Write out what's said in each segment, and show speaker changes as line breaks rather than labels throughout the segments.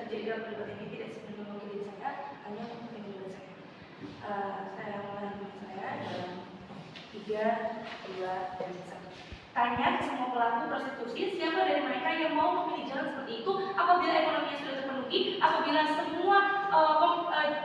terjadi dalam perdebatan ini tidak sepenuhnya mewakili saya, hanya untuk penilaian saya. Saya mulai dengan saya dalam 3, 2, dan 1. Tanya ke semua pelaku prostitusi, siapa dari mereka yang mau memilih jalan seperti itu apabila ekonominya sudah terpenuhi, apabila semua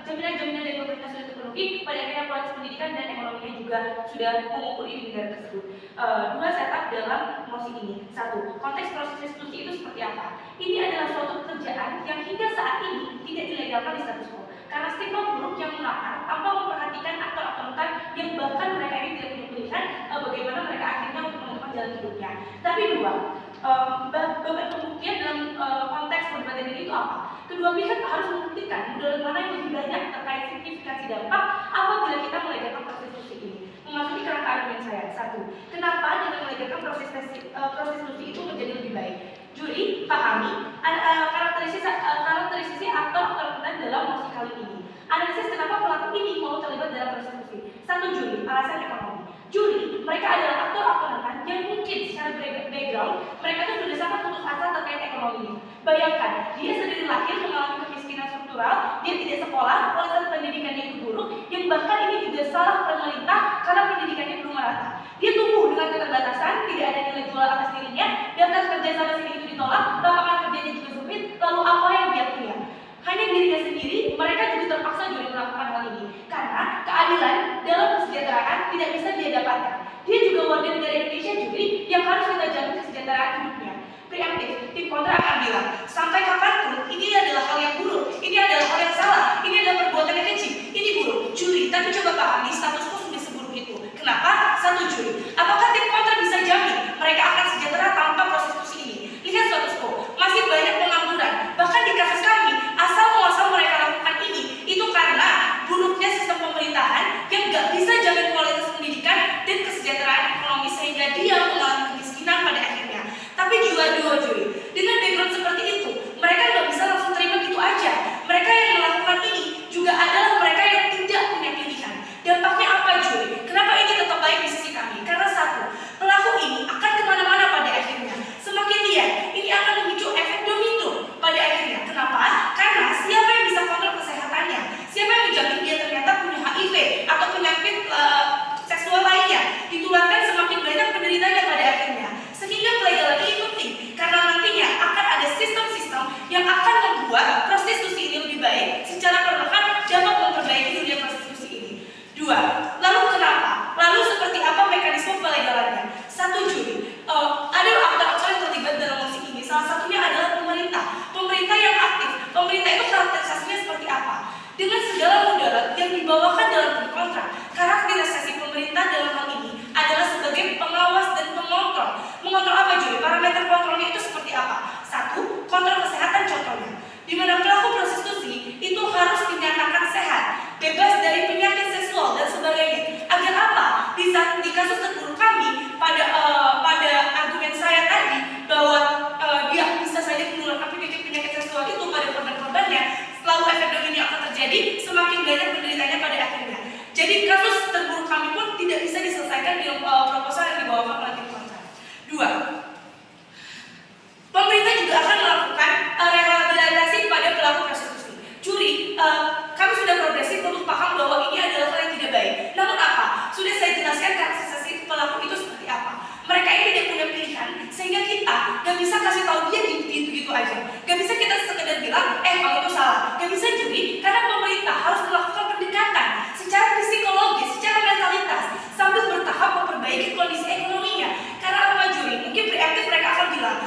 jaminan-jaminan dari pemerintah sudah terpenuhi, pada akhirnya kualitas pendidikan dan ekonominya juga sudah mengumpuli di negara tersebut. 2 setup dalam mosi ini. 1. Konteks prostitusi itu seperti apa? Ini adalah suatu pekerjaan yang hingga saat ini tidak dilegalkan di status quo karena stigma buruk yang mengakar tanpa memperhatikan aktor-aktor rentan yang bahkan mereka ini tidak punya pilihan bagaimana mereka akhirnya untuk menemukan jalan hidupnya. Tapi 2, beban pembuktian dalam konteks perdebatan ini itu apa? Kedua pihak harus membuktikan mudarat mana yang lebih banyak terkait signifikansi dampak apabila kita melegalkan prostitusi ini. Memasuki kerangka argumen saya. 1. Kenapa dengan melegalkan prostitusi itu menjadi lebih baik? Juri pahami karakterisasi aktor-aktor rentan dalam mosi kali ini. Analisis kenapa pelaku ini mau terlibat dalam prostitusi. 1. Juri, alasan ekonomi. Juri, mereka adalah aktor-aktor rentan yang mungkin secara background mereka itu sudah sangat putus asa terkait ekonominya. Bayangkan, dia sendiri lahir mengalami kemiskinan struktural, dia tidak sekolah, kualitas pendidikannya itu buruk, yang bahkan ini juga salah pemerintah karena pendidikannya belum merata. Dia tumbuh dengan keterbatasan, tidak ada nilai jual atas dirinya, daftar kerja sana sini itu ditolak, lapangan kerjanya juga sempit, lalu apa yang dia punya? Hanya dirinya sendiri, mereka juga terpaksa juga melakukan hal ini karena keadilan dalam kesejahteraan tidak bisa dia dapatkan. Dia juga warga negara Indonesia juga yang harus kita jamin kesejahteraan hidupnya. Preemptif, tim kontra akan bilang, sampai kapanpun ini adalah hal yang buruk, ini adalah hal yang salah, ini adalah perbuatan yang kecil, ini buruk. Juri, tapi coba pahami status quo sudah seburuk itu. Kenapa? 1. Juri, apakah tim kontra bisa jamin mereka akan sejahtera tanpa prostitusi ini? Lihat status quo, masih banyak pengangguran. Bahkan di kasus kami, asal-muasal mereka lakukan ini, itu karena buruknya sistem pemerintahan yang gak bisa jamin kualitas pendidikan dan kesejahteraan ekonomi sehingga dia mengalami kemiskinan pada akhirnya. Tapi juga 2. Juri, dengan background seperti itu, mereka gak bisa langsung terima gitu aja. Mereka yang melakukan ini juga adalah mereka yang tidak punya pilihan. Dampaknya apa, Juri? Kenapa ini tetap baik di sisi kami? Karena 1, pelaku ini akan kemana-mana pada akhirnya. Semakin lihat, ini akan memicu efek domino pada akhirnya. Kenapa? Karena siapa yang bisa kontrol kesehatannya? Siapa yang menjamin dia ternyata punya HIV atau penyakit seksual lainnya? Ditularkan semakin banyak penderitanya pada akhirnya. Sehingga pelajaran ini penting karena nantinya akan ada sistem-sistem yang akan membuat prostitusi ini lebih baik secara perlahan dapat memperbaiki dunia prostitusi ini. 2. Lalu kenapa? Lalu seperti apa mekanisme pelegalannya? 1. Juri, ada aktor-aktor yang terlibat dalam mosi ini. Salah satunya adalah pemerintah. Pemerintah yang aktif. Pemerintah itu karakterisasinya seperti apa? Dengan segala mudarat yang dibawakan dalam kontrak, karakterisasi pemerintah dalam hal ini adalah sebagai pengawas dan pengontrol. Mengontrol apa, Juri? Parameter kontrolnya itu seperti apa? 1. Kontrol kesehatan contohnya, di mana pelaku prostitusi itu harus dinyatakan sehat, bebas dari penyakit seksual dan sebagainya. Agar apa? Di kasus terburuk kami pada argumen saya tadi bahwa dia bisa saja menularkan penyakit seksual itu pada korban-korbannya, lalu efek domino akan terjadi, semakin banyak penderitanya pada akhirnya. Jadi kasus terburuk kami pun tidak bisa diselesaikan di proposal yang dibawakan oleh tim kontra. 2. Pemerintah juga akan melakukan rehabilitasi pada pelaku prostitusi. Juri, kami sudah progresif untuk paham bahwa ini adalah hal yang tidak baik. Namun apa? Sudah saya jelaskan karakterisasi pelaku itu seperti apa. Mereka ini tidak punya pilihan, sehingga kita gak bisa kasih tahu dia gitu-gitu aja. Gak bisa kita sekedar bilang, kamu itu salah. Gak bisa, Juri, karena pemerintah harus melakukan pendekatan secara psikologis, secara mentalitas, sambil bertahap memperbaiki kondisi ekonominya. Karena apa, Juri? Mungkin preemptif mereka akan bilang,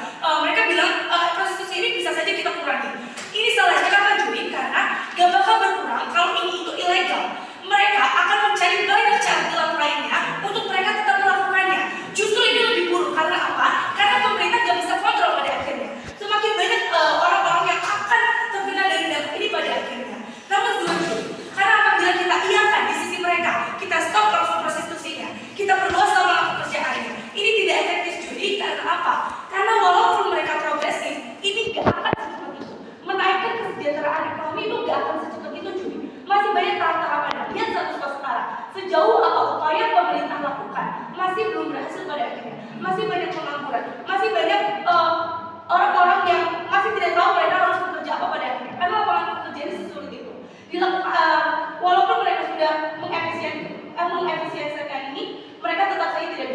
prostitusi ini bisa saja kita kurangi. Ini salahnya apa, Juri? Karena gak bakal berkurang kalau ini itu ilegal. Mereka akan mencari banyak cara gelap lainnya untuk mereka tetap melakukannya. Justru ini lebih buruk karena apa? Karena pemerintah gak bisa kontrol pada akhirnya. Semakin banyak orang-orang yang akan terkena dari dampak ini pada akhirnya. Namun Juri, karena apabila kita iakan di sisi mereka, kita stop prostitusinya, kita perluas lapangan pekerjaannya. Ini tidak efektif, Juri. Karena apa? Karena walaupun mereka progresif, ini gak akan secepat itu. Menaikkan kesejahteraan ekonomi itu gak akan secepat itu, Juri. Masih banyak tahap-tahapannya. Lihat status quo sekarang. Sejauh apa upaya pemerintah lakukan, masih belum berhasil pada akhirnya. Masih banyak pengangguran, masih banyak orang-orang yang masih tidak tahu mereka harus bekerja apa pada akhirnya.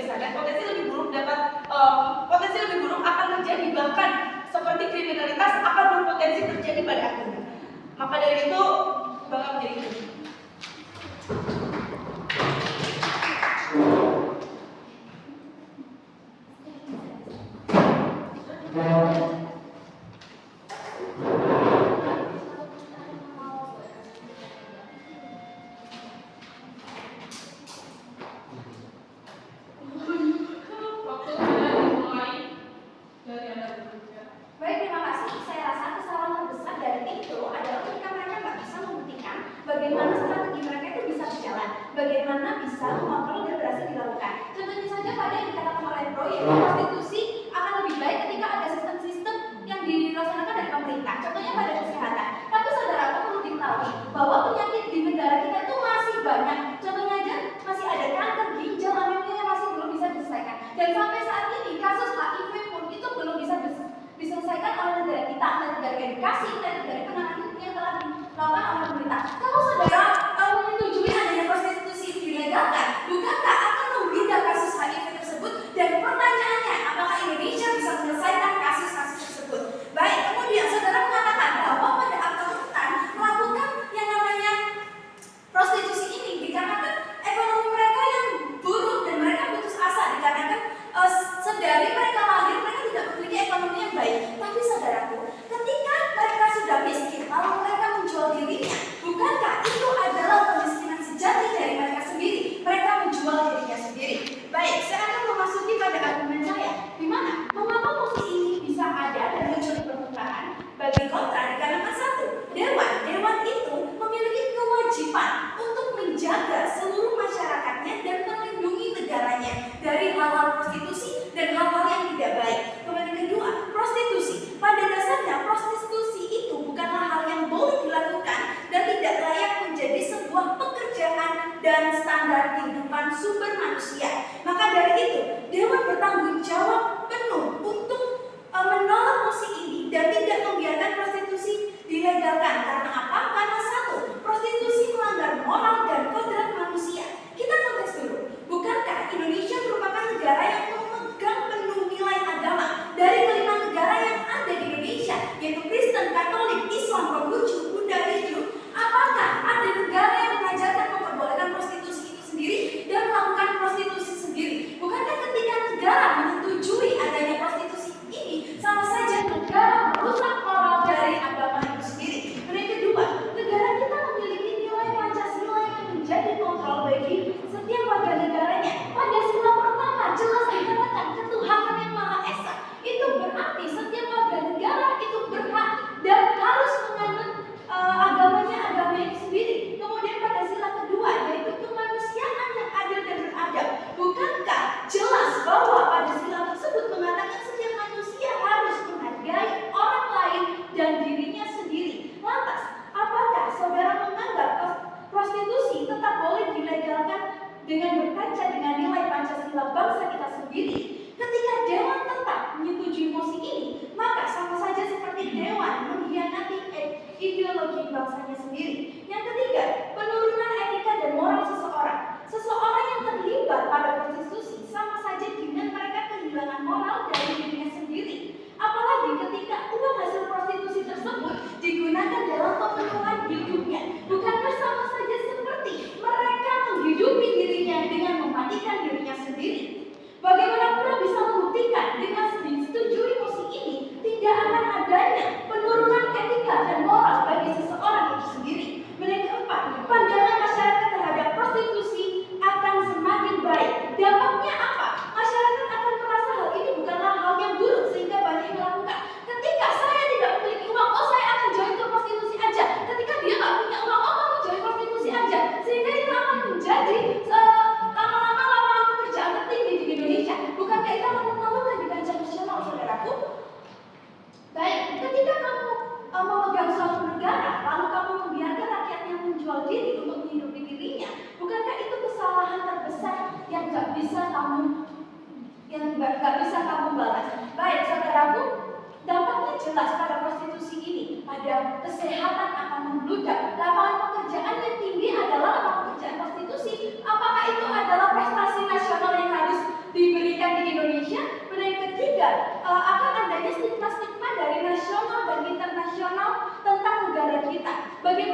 sadar potensi lebih buruk akan terjadi, bahkan seperti kriminalitas akan berpotensi terjadi pada akhirnya. Maka dari itu bakal menjadi kriminal.
Bagaimana strategi mereka itu bisa berjalan, bagaimana bisa mengontrol dan berhasil dilakukan. Contohnya saja pada yang dikatakan oleh proyek prostitusi akan lebih baik ketika ada sistem-sistem yang dilaksanakan dari pemerintah. Contohnya pada kesehatan. Tapi saudara perlu diketahui bahwa penyakit di negara kita itu masih banyak. Contohnya aja masih ada kanker ginjal, anemia yang masih belum bisa diselesaikan. Dan sampai saat ini kasus HIV pun itu belum bisa diselesaikan oleh negara kita, negara edukasi, negara penanganan yang telah dilakukan oleh pemerintah. Kalau saudara menyetujui adanya prostitusi dilegalkan, bukankah akan membina kasus HIV tersebut? Dan pertanyaannya, apakah Indonesia bisa menyelesaikan kasus-kasus tersebut? Baik, kemudian saudara mengatakan bahwa pada Afghanistan melakukan yang namanya prostitusi ini dikarenakan ekonomi mereka yang buruk dan mereka putus asa dikarenakan sedari mereka lahir mereka tidak memiliki ekonomi yang baik. Tapi saudaraku, ketika mereka sudah miskin lalu mereka menjual dirinya, bukankah itu adalah kemiskinan sejati dari mereka sendiri? Mereka menjual dirinya sendiri. Baik, saya akan memasuki pada argumen saya, di mana mengapa musik ini bisa ada dan muncul di permukaan? Bagi kontra, dikarenakan satu, dewan itu memiliki kewajiban untuk menjaga seluruh masyarakatnya dan melindungi negaranya dari hal-hal prostitusi dan hal-hal yang tidak baik. Kemudian kedua, prostitusi. Pada dasarnya prostitusi itu bukanlah hal yang boleh dilakukan dan tidak layak menjadi sebuah pekerjaan dan standar kehidupan sumber manusia. Maka dari itu, dewan bertanggung jawab penuh untuk menolak musik ini dan tidak membiarkan prostitusi dilegalkan. Karena apa? Karena satu, prostitusi melanggar moral dan kodrat manusia. Kita konteks dulu. Bukankah Indonesia merupakan negara yang memegang penuh nilai agama dari kelima negara yang ada di Indonesia, yaitu Kristen, Katolik, Islam, Konghucu, Buddha, Hindu? Apakah ada negara yang mengajarkan memperbolehkan prostitusi itu sendiri dan melakukan prostitusi sendiri? Bukankah ketika negara menyetujui adanya prostitusi ini, sama saja negara merusak moral dari agama itu sendiri? Dan yang kedua, negara kita memiliki nilai Pancasila yang menjadi kontrol bagi setiap warga negaranya. Pancasila pertama jelas dikatakan ketuhanan yang Maha Esa. Itu berarti setiap warga negara itu berhak dan harus menganut agama itu sendiri. Kemudian Pancasila kedua yaitu kemanusiaan yang adil dan beradab. Bukankah jelas bahwa Pancasila tersebut mengatakan setiap manusia harus menghargai orang lain dan dirinya sendiri? Lantas, apakah saudara menganggap prostitusi tetap boleh dilegalkan dengan berkaca dengan nilai Pancasila bangsa kita sendiri? Ketika dewan tetap menyetujui musik ini, maka sama saja seperti dewan mengkhianati ideologi bangsanya sendiri. Yang ketiga, penurunan etika dan moral seseorang. Seseorang yang terlibat pada prostitusi sama saja dengan mereka kehilangan moral dari dirinya sendiri. Apalagi ketika uang hasil prostitusi tersebut digunakan dalam pemenuhan hidupnya. Bukankah sama saja seperti mereka menghidupi dirinya dengan mematikan dirinya sendiri? Bagaimana pula bisa membuktikan dengan disetujui musik ini tidak akan adanya penurunan etika dan moral bagi seseorang itu sendiri? Yang keempat, pandangan masyarakat terhadap prostitusi akan semakin baik. Dampaknya apa? Masyarakat akan merasa hal ini bukanlah hal yang buruk sehingga banyak yang melakukan. Ketika saya tidak memiliki uang, oh saya akan join ke prostitusi aja. Ketika dia nggak punya uang, oh kamu join prostitusi aja. Sehingga itu akan menjadi lama-lama lapangan pekerjaan tertinggi di Indonesia. Bukankah itu akan memalukan di kancah nasional, saudaraku? Baik, ketika kamu memegang suatu negara, lalu kamu membiarkan rakyatnya menjual diri untuk menghidupi dirinya, bukankah itu kesalahan terbesar yang nggak bisa kamu balas? Baik, saudaraku, dampaknya jelas pada prostitusi ini. Pada kesehatan akan membludak. Lapangan pekerjaan yang tinggi adalah lapangan pekerjaan prostitusi. Apakah itu adalah prestasi nasional yang harus akan adanya stigma-stigma dari nasional dan internasional tentang negara kita. Bagaimana